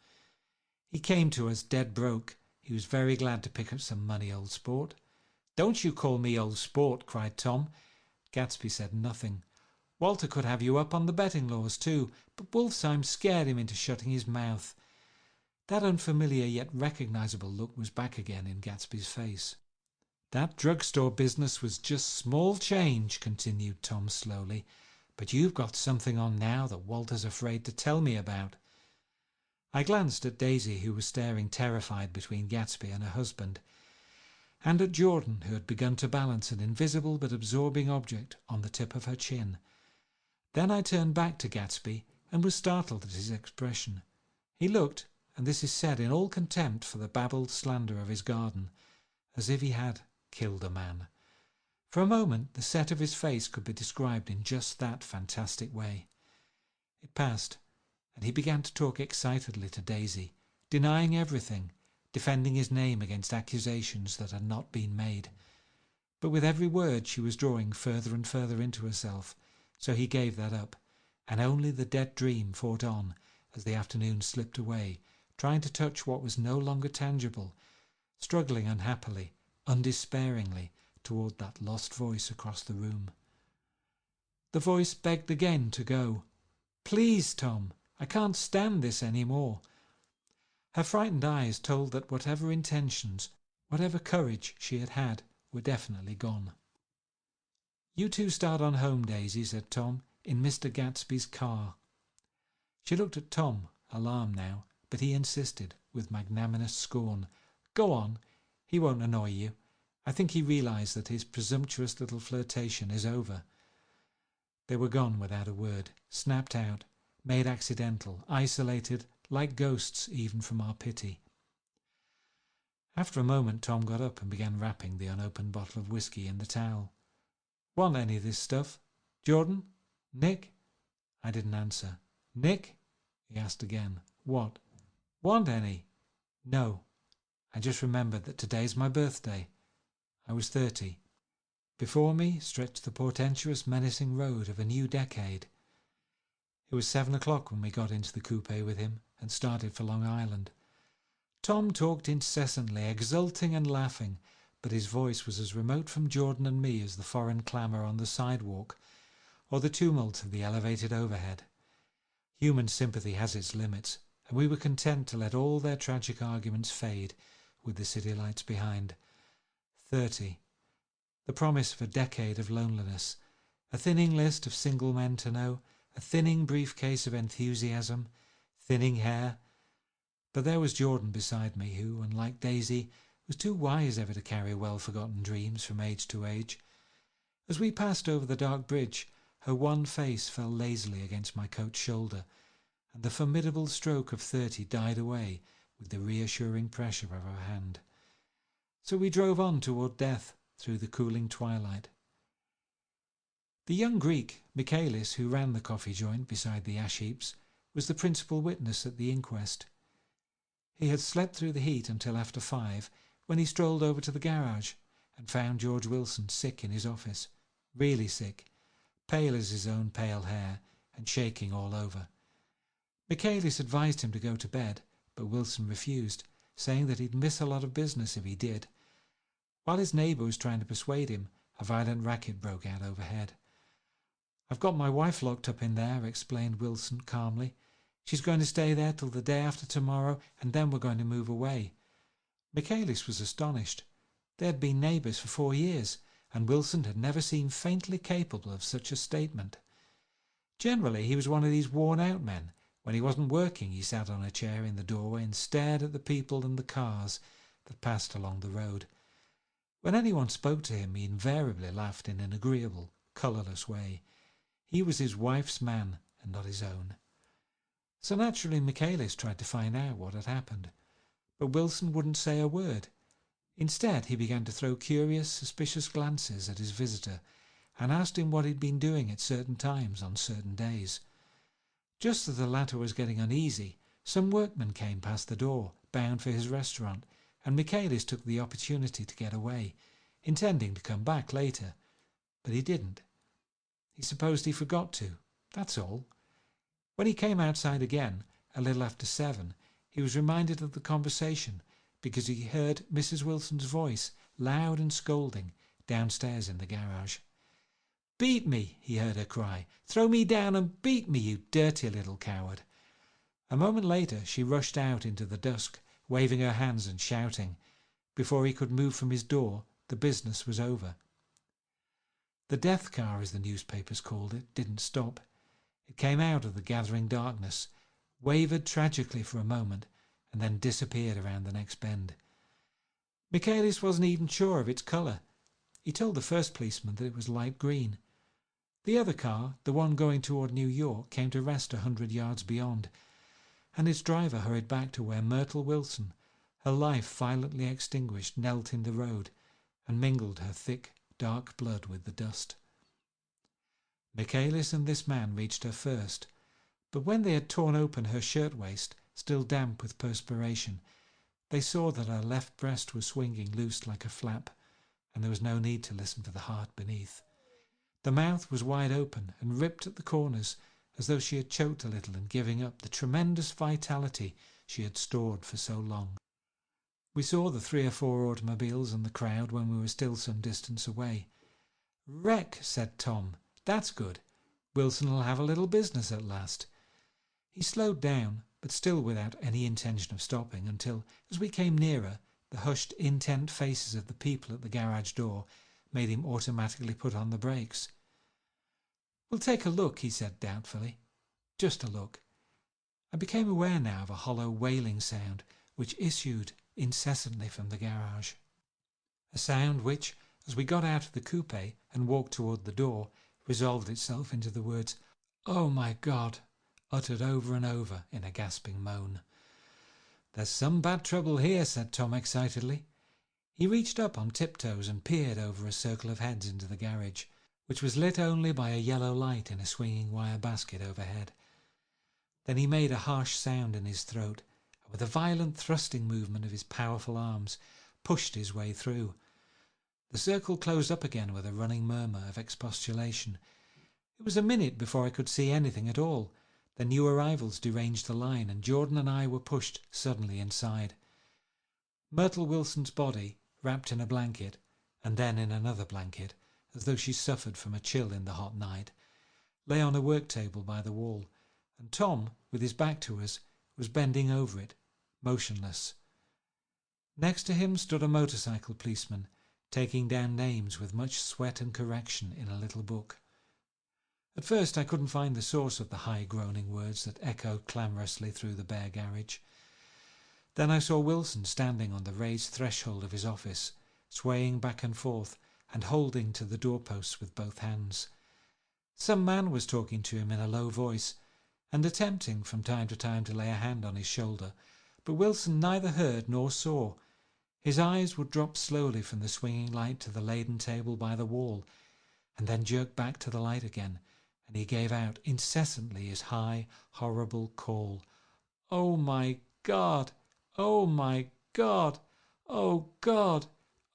He came to us dead broke. He was very glad to pick up some money, old sport." "Don't you call me old sport," cried Tom. Gatsby said nothing. "Walter could have you up on the betting laws too, but Wolfsheim scared him into shutting his mouth." That unfamiliar yet recognizable look was back again in Gatsby's face. "That drugstore business was just small change," continued Tom slowly, "but you've got something on now that Walter's afraid to tell me about." I glanced at Daisy, who was staring terrified between Gatsby and her husband, and at Jordan, who had begun to balance an invisible but absorbing object on the tip of her chin. Then I turned back to Gatsby and was startled at his expression. He looked, and this is said in all contempt for the babbled slander of his garden, as if he had killed a man. For a moment the set of his face could be described in just that fantastic way. It passed, and he began to talk excitedly to Daisy, denying everything, defending his name against accusations that had not been made. But with every word she was drawing further and further into herself, so he gave that up, and only the dead dream fought on as the afternoon slipped away, trying to touch what was no longer tangible, struggling unhappily, undespairingly, toward that lost voice across the room. The voice begged again to go. "Please, Tom, I can't stand this any more." Her frightened eyes told that whatever intentions, whatever courage she had had, were definitely gone. "You two start on home, Daisy," said Tom, "in Mr. Gatsby's car." She looked at Tom, alarmed now, but he insisted, with magnanimous scorn. "Go on. He won't annoy you. I think he realized that his presumptuous little flirtation is over." They were gone without a word, snapped out, made accidental, isolated, like ghosts even from our pity. After a moment Tom got up and began wrapping the unopened bottle of whiskey in the towel. "Want any of this stuff? Jordan? Nick?" I didn't answer. "Nick?" he asked again. "What?" "Want any?" "No. I just remembered that today's my birthday." I was 30. Before me stretched the portentous, menacing road of a new decade. It was 7 o'clock when we got into the coupe with him and started for Long Island. Tom talked incessantly, exulting and laughing, but his voice was as remote from Jordan and me as the foreign clamour on the sidewalk or the tumult of the elevated overhead. Human sympathy has its limits, and we were content to let all their tragic arguments fade with the city lights behind. 30. The promise of a decade of loneliness, a thinning list of single men to know, a thinning briefcase of enthusiasm, thinning hair. But there was Jordan beside me, who, unlike Daisy, was too wise ever to carry well-forgotten dreams from age to age. As we passed over the dark bridge, her wan face fell lazily against my coat's shoulder, and the formidable stroke of 30 died away with the reassuring pressure of her hand. So we drove on toward death through the cooling twilight. The young Greek, Michaelis, who ran the coffee joint beside the ash heaps, was the principal witness at the inquest. He had slept through the heat until after 5, when he strolled over to the garage and found George Wilson sick in his office, really sick, pale as his own pale hair and shaking all over. Michaelis advised him to go to bed, but Wilson refused, saying that he'd miss a lot of business if he did. While his neighbour was trying to persuade him, a violent racket broke out overhead. "I've got my wife locked up in there," explained Wilson calmly. "She's going to stay there till the day after tomorrow, and then we're going to move away." Michaelis was astonished. They had been neighbours for 4 years, and Wilson had never seemed faintly capable of such a statement. Generally he was one of these worn-out men. When he wasn't working, he sat on a chair in the doorway and stared at the people and the cars that passed along the road. When anyone spoke to him, he invariably laughed in an agreeable, colourless way. He was his wife's man and not his own. So naturally Michaelis tried to find out what had happened, but Wilson wouldn't say a word. Instead, he began to throw curious, suspicious glances at his visitor and asked him what he'd been doing at certain times on certain days. Just as the latter was getting uneasy, some workmen came past the door, bound for his restaurant, and Michaelis took the opportunity to get away, intending to come back later. But he didn't. He supposed he forgot to, that's all. When he came outside again, a little after 7, he was reminded of the conversation because he heard Mrs. Wilson's voice, loud and scolding, downstairs in the garage. "Beat me," he heard her cry. "Throw me down and beat me, you dirty little coward." A moment later she rushed out into the dusk, waving her hands and shouting. Before he could move from his door, the business was over. The death car, as the newspapers called it, didn't stop. It came out of the gathering darkness, wavered tragically for a moment, and then disappeared around the next bend. Michaelis wasn't even sure of its colour. He told the first policeman that it was light green. The other car, the one going toward New York, came to rest 100 yards beyond, and its driver hurried back to where Myrtle Wilson, her life violently extinguished, knelt in the road and mingled her thick, dark blood with the dust. Michaelis and this man reached her first, but when they had torn open her shirtwaist, still damp with perspiration, they saw that her left breast was swinging loose like a flap, and there was no need to listen for the heart beneath. The mouth was wide open and ripped at the corners, as though she had choked a little in giving up the tremendous vitality she had stored for so long. We saw the 3 or 4 automobiles and the crowd when we were still some distance away. "Wreck," said Tom. "That's good. Wilson will have a little business at last." He slowed down, but still without any intention of stopping, until, as we came nearer, the hushed, intent faces of the people at the garage door made him automatically put on the brakes. "We'll take a look," he said doubtfully. "Just a look." I became aware now of a hollow wailing sound which issued incessantly from the garage. A sound which, as we got out of the coupe and walked toward the door, resolved itself into the words, "Oh my God," uttered over and over in a gasping moan. "There's some bad trouble here," said Tom excitedly. He reached up on tiptoes and peered over a circle of heads into the garage, which was lit only by a yellow light in a swinging wire basket overhead. Then he made a harsh sound in his throat, and with a violent thrusting movement of his powerful arms, pushed his way through. The circle closed up again with a running murmur of expostulation. It was a minute before I could see anything at all. The new arrivals deranged the line, and Jordan and I were pushed suddenly inside. Myrtle Wilson's body, wrapped in a blanket, and then in another blanket, as though she suffered from a chill in the hot night, lay on a work table by the wall, and Tom, with his back to us, was bending over it, motionless. Next to him stood a motorcycle policeman, taking down names with much sweat and correction in a little book. At first I couldn't find the source of the high groaning words that echoed clamorously through the bare garage. Then I saw Wilson standing on the raised threshold of his office, swaying back and forth and holding to the doorposts with both hands. Some man was talking to him in a low voice and attempting from time to time to lay a hand on his shoulder, but Wilson neither heard nor saw. His eyes would drop slowly from the swinging light to the laden table by the wall, and then jerk back to the light again, and he gave out incessantly his high, horrible call. "Oh my God! Oh my God! Oh God!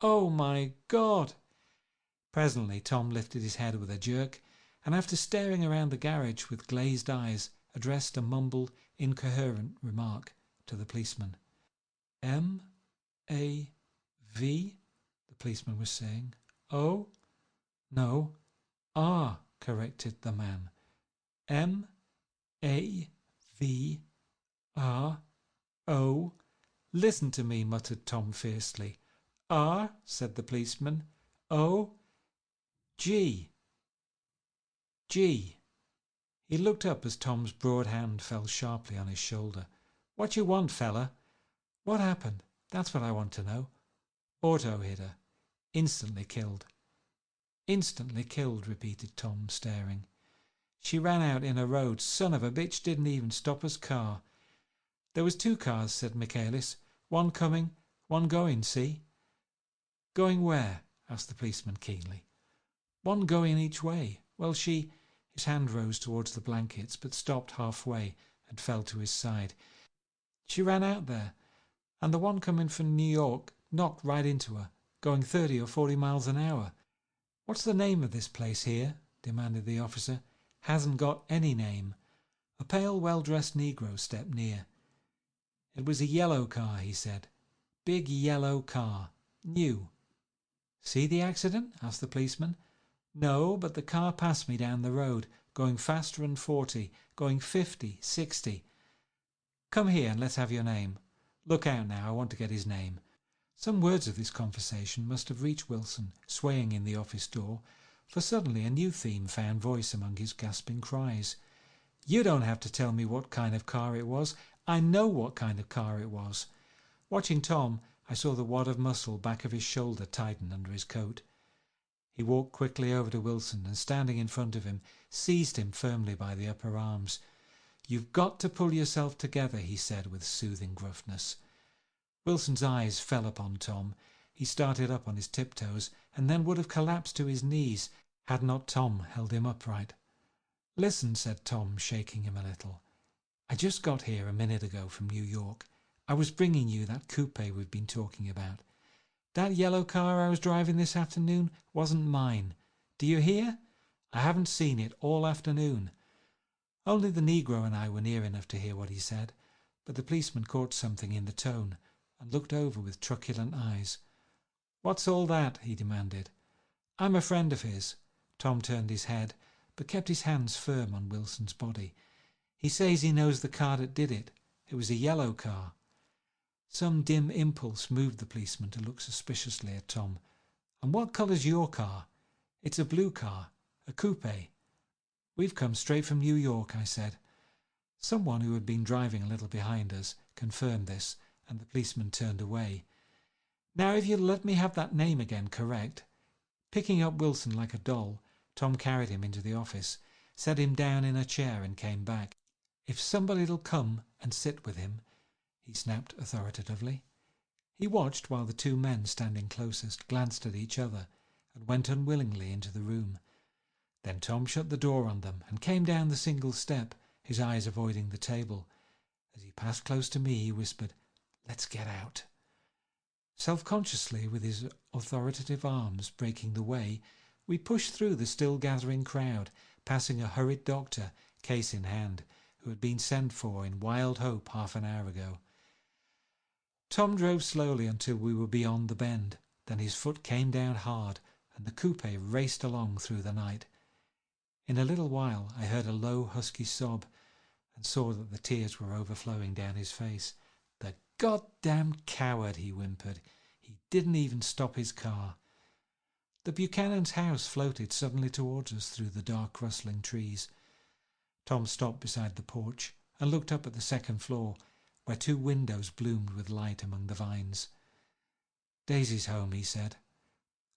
Oh my God!" Presently Tom lifted his head with a jerk, and after staring around the garage with glazed eyes, addressed a mumbled, incoherent remark to the policeman. "M-A-V?" the policeman was saying. "O? No, R," corrected the man. "M-A-V-R-O? Listen to me," muttered Tom fiercely. "R," said the policeman. "O? G. G." He looked up as Tom's broad hand fell sharply on his shoulder. "What you want, fella? What happened? That's what I want to know." "Auto hit her. Instantly killed." "Instantly killed," repeated Tom, staring. "She ran out in a road. Son of a bitch didn't even stop us car." "There was 2 cars," said Michaelis. "One coming, one going, see?" "Going where?" asked the policeman keenly. "One going each way. Well, she—" His hand rose towards the blankets, but stopped halfway and fell to his side. "She ran out there, and the one coming from New York knocked right into her, going 30 or 40 miles an hour." "What's the name of this place here?" demanded the officer. "Hasn't got any name." A pale, well-dressed Negro stepped near. "It was a yellow car," he said. "Big yellow car. New." "See the accident?" asked the policeman. "No, but the car passed me down the road, going faster than 40, going 50, 60. Come here and let's have your name. Look out now, I want to get his name." Some words of this conversation must have reached Wilson, swaying in the office door, for suddenly a new theme found voice among his gasping cries. "You don't have to tell me what kind of car it was. I know what kind of car it was." Watching Tom, I saw the wad of muscle back of his shoulder tighten under his coat. He walked quickly over to Wilson and, standing in front of him, seized him firmly by the upper arms. "You've got to pull yourself together," he said with soothing gruffness. Wilson's eyes fell upon Tom. He started up on his tiptoes and then would have collapsed to his knees had not Tom held him upright. "Listen," said Tom, shaking him a little. "I just got here a minute ago from New York. I was bringing you that coupe we've been talking about. That yellow car I was driving this afternoon wasn't mine. Do you hear? I haven't seen it all afternoon." Only the Negro and I were near enough to hear what he said, but the policeman caught something in the tone and looked over with truculent eyes. "What's all that?" he demanded. "I'm a friend of his." Tom turned his head, but kept his hands firm on Wilson's body. "He says he knows the car that did it. It was a yellow car." Some dim impulse moved the policeman to look suspiciously at Tom. "And what colour's your car?" "It's a blue car, a coupe." "We've come straight from New York," I said. Someone who had been driving a little behind us confirmed this, and the policeman turned away. "Now, if you'll let me have that name again correct." Picking up Wilson like a doll, Tom carried him into the office, set him down in a chair and came back. "If somebody'll come and sit with him," he snapped authoritatively. He watched while the two men standing closest glanced at each other and went unwillingly into the room. Then Tom shut the door on them and came down the single step, his eyes avoiding the table. As he passed close to me, he whispered, "Let's get out." Self-consciously, with his authoritative arms breaking the way, we pushed through the still gathering crowd, passing a hurried doctor, case in hand, who had been sent for in wild hope half an hour ago. Tom drove slowly until we were beyond the bend. Then his foot came down hard, and the coupe raced along through the night. In a little while I heard a low, husky sob, and saw that the tears were overflowing down his face. "The goddamn coward," he whimpered. "He didn't even stop his car." The Buchanan's house floated suddenly towards us through the dark, rustling trees. Tom stopped beside the porch and looked up at the second floor, where two windows bloomed with light among the vines. "Daisy's home," he said.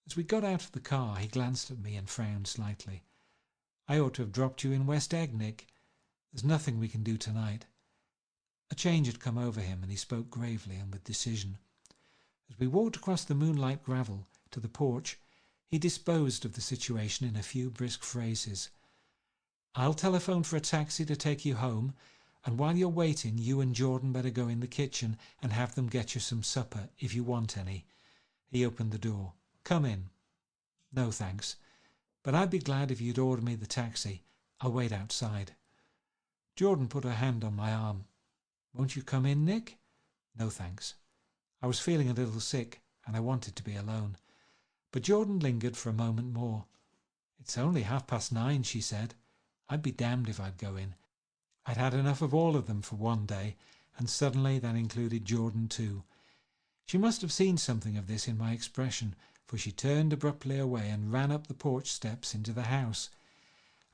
As we got out of the car, he glanced at me and frowned slightly. "I ought to have dropped you in West Egg, Nick. There's nothing we can do tonight." A change had come over him, and he spoke gravely and with decision. As we walked across the moonlight gravel to the porch, he disposed of the situation in a few brisk phrases. "I'll telephone for a taxi to take you home, and while you're waiting, you and Jordan better go in the kitchen and have them get you some supper, if you want any." He opened the door. "Come in." "No, thanks. But I'd be glad if you'd order me the taxi. I'll wait outside." Jordan put her hand on my arm. "Won't you come in, Nick?" "No, thanks." I was feeling a little sick, and I wanted to be alone. But Jordan lingered for a moment more. "It's only 9:30, she said. "I'd be damned if I'd go in. I'd had enough of all of them for one day, and suddenly that included Jordan too." She must have seen something of this in my expression, for she turned abruptly away and ran up the porch steps into the house.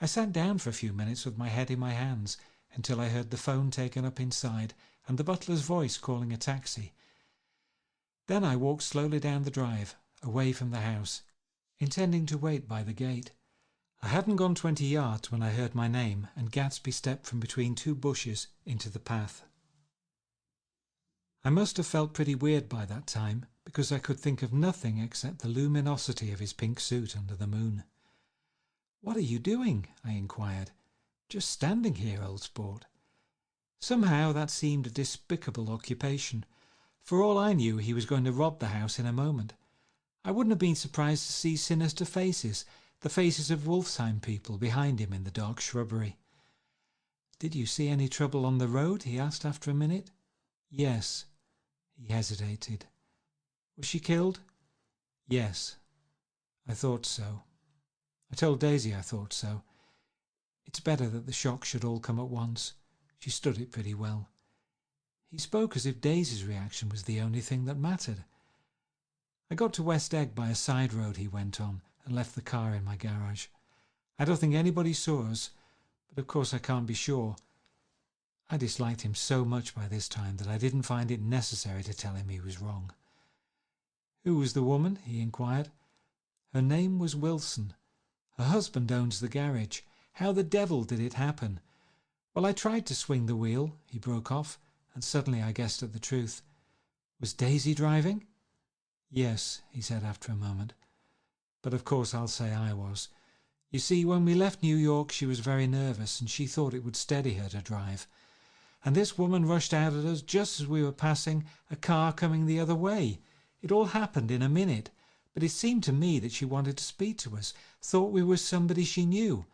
I sat down for a few minutes with my head in my hands, until I heard the phone taken up inside and the butler's voice calling a taxi. Then I walked slowly down the drive, away from the house, intending to wait by the gate. I hadn't gone 20 yards when I heard my name, and Gatsby stepped from between two bushes into the path. I must have felt pretty weird by that time, because I could think of nothing except the luminosity of his pink suit under the moon. "What are you doing?" I inquired. "Just standing here, old sport." Somehow that seemed a despicable occupation. For all I knew, he was going to rob the house in a moment. I wouldn't have been surprised to see sinister faces, the faces of Wolfsheim people, behind him in the dark shrubbery. "Did you see any trouble on the road?" he asked after a minute. "Yes." He hesitated. "Was she killed?" "Yes." I thought so. I told Daisy I thought so. It's better that the shock should all come at once. She stood it pretty well. He spoke as if Daisy's reaction was the only thing that mattered. I got to West Egg by a side road, he went on, and left the car in my garage. I don't think anybody saw us, but of course I can't be sure. I disliked him so much by this time that I didn't find it necessary to tell him he was wrong. Who was the woman? He inquired. Her name was Wilson. Her husband owns the garage. How the devil did it happen? Well, I tried to swing the wheel, he broke off, and suddenly I guessed at the truth. Was Daisy driving? Yes, he said after a moment. But of course I'll say I was. You see, when we left New York she was very nervous and she thought it would steady her to drive. And this woman rushed out at us just as we were passing a car coming the other way. It all happened in a minute, but it seemed to me that she wanted to speak to us, thought we were somebody she knew.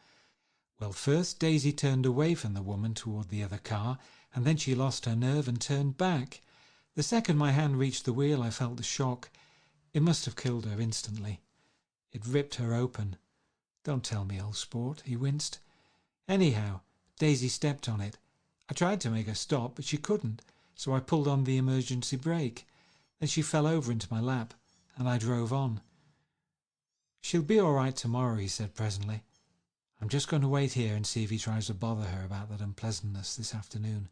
Well, first Daisy turned away from the woman toward the other car, and then she lost her nerve and turned back. The second my hand reached the wheel, I felt the shock. It must have killed her instantly. It ripped her open. Don't tell me, old sport, he winced. Anyhow, Daisy stepped on it. I tried to make her stop, but she couldn't, so I pulled on the emergency brake. Then she fell over into my lap, and I drove on. She'll be all right tomorrow, he said presently. I'm just going to wait here and see if he tries to bother her about that unpleasantness this afternoon.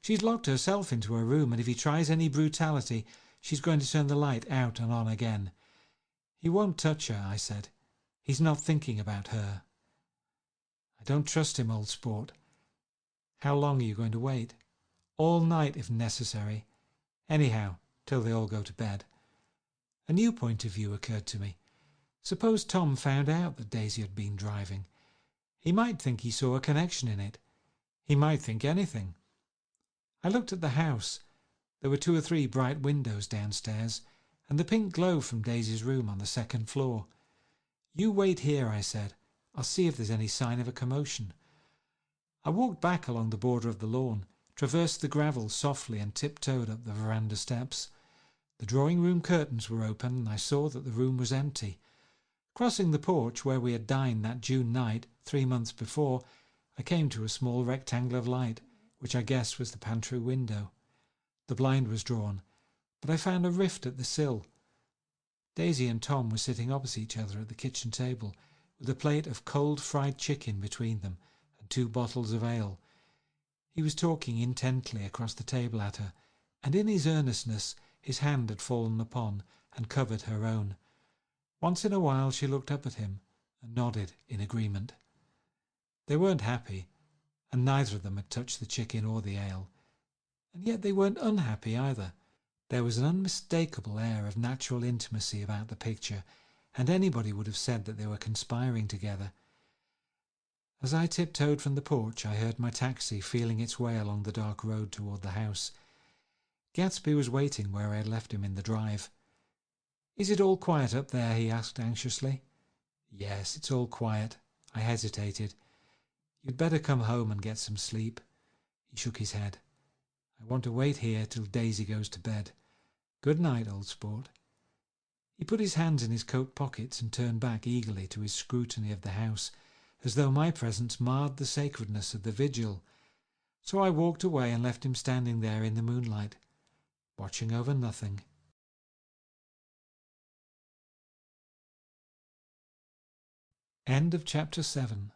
She's locked herself into her room, and if he tries any brutality, she's going to turn the light out and on again. He won't touch her, I said. He's not thinking about her. I don't trust him, old sport. How long are you going to wait? All night, if necessary. Anyhow, till they all go to bed. A new point of view occurred to me. Suppose Tom found out that Daisy had been driving. He might think he saw a connection in it. He might think anything. I looked at the house. There were 2 or 3 bright windows downstairs, and the pink glow from Daisy's room on the second floor. You wait here, I said. I'll see if there's any sign of a commotion. I walked back along the border of the lawn, traversed the gravel softly and tiptoed up the veranda steps. The drawing-room curtains were open, and I saw that the room was empty. Crossing the porch where we had dined that June night 3 months before, I came to a small rectangle of light, which I guessed was the pantry window. The blind was drawn, but I found a rift at the sill. Daisy and Tom were sitting opposite each other at the kitchen table, with a plate of cold fried chicken between them and 2 bottles of ale. He was talking intently across the table at her, and in his earnestness his hand had fallen upon and covered her own. Once in a while she looked up at him and nodded in agreement. They weren't happy, and neither of them had touched the chicken or the ale. And yet they weren't unhappy either. There was an unmistakable air of natural intimacy about the picture, and anybody would have said that they were conspiring together. As I tiptoed from the porch, I heard my taxi feeling its way along the dark road toward the house. Gatsby was waiting where I had left him in the drive. "Is it all quiet up there?" he asked anxiously. "Yes, it's all quiet." I hesitated. "You'd better come home and get some sleep." He shook his head. "I want to wait here till Daisy goes to bed. Good night, old sport." He put his hands in his coat pockets and turned back eagerly to his scrutiny of the house, as though my presence marred the sacredness of the vigil. So I walked away and left him standing there in the moonlight, watching over nothing. End of chapter 7.